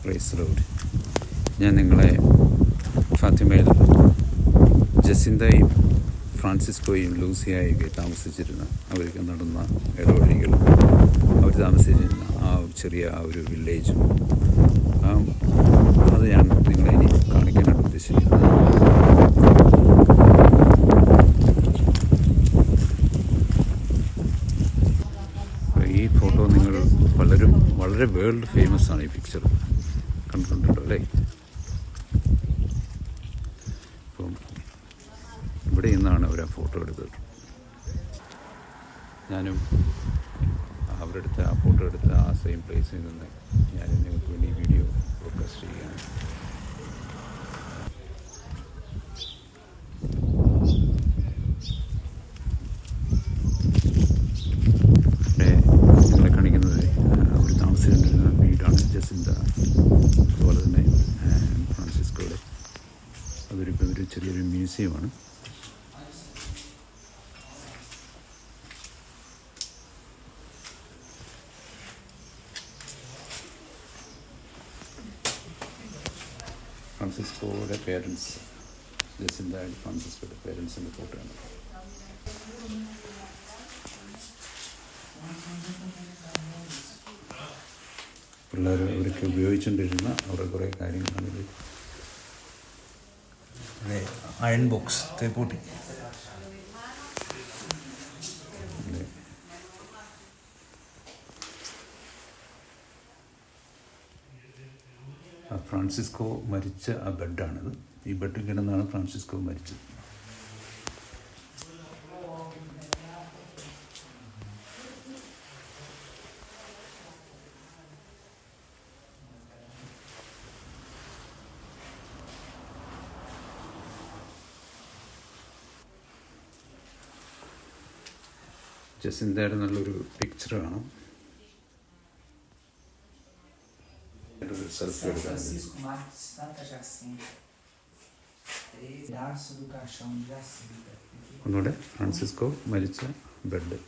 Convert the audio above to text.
Praise Lord. ഞാൻ നിങ്ങളെ ഫാത്തിമയിൽ ജസിന്തയും ഫ്രാൻസിസ്കോയും ലൂസിയായൊക്കെ താമസിച്ചിരുന്ന അവർക്ക് നടന്ന ഇടവഴികളും അവർ താമസിച്ചിരുന്ന ആ ഒരു വില്ലേജും അത് ഞാൻ നിങ്ങളെ ഇനി കാണിക്കാനാണ് ഉദ്ദേശിക്കുന്നത്. ഈ ഫോട്ടോ നിങ്ങൾ വളരെ വേൾഡ് ഫേമസ് ആണ്. ഈ പിക്ചർ കണ്ടിട്ടുണ്ടല്ലോ അല്ലേ? അപ്പം ഇവിടെ നിന്നാണ് അവർ ആ ഫോട്ടോ എടുത്തത്. ഞാനും അവരെടുത്ത ആ ഫോട്ടോ എടുത്ത ആ സെയിം പ്ലേസിൽ നിന്ന് ഞാൻ നിങ്ങൾക്ക് വേണ്ടി വീഡിയോ ബ്രോഡ്കാസ്റ്റ് ചെയ്യുകയാണ്. നിങ്ങളെ കാണിക്കുന്നത് അവർ താമസിച്ചിരുന്ന വീടാണ് ജസിന്ത, അതുപോലെ തന്നെ ഫ്രാൻസിസ്കോയുടെ. ഒരു ചെറിയൊരു മ്യൂസിയമാണ്. ഫ്രാൻസിസ്കോയുടെ പേരൻസ്, ജസിന്ത ആൻഡ് ഫ്രാൻസിസ്കോയുടെ പേരൻസിൻ്റെ ഫോട്ടോയാണ്. പിള്ളേർ അവർക്ക് ഉപയോഗിച്ചുകൊണ്ടിരുന്ന അവരുടെ കുറേ കാര്യങ്ങളാണിത്. അയൺ ബോക്സ് തേപ്പൂട്ടി. ഫ്രാൻസിസ്കോ മരിച്ച ആ ബെഡാണിത്. ഈ ബെഡിൽ കിടന്നാണ് ഫ്രാൻസിസ്കോ മരിച്ചത്. ജസിന്തയുടെ നല്ലൊരു പിക്ചർ കാണാം. സെൽഫി എടുക്കാൻ ഒന്നുകൂടെ ഫ്രാൻസിസ്കോ മരിച്ച ബെഡ്.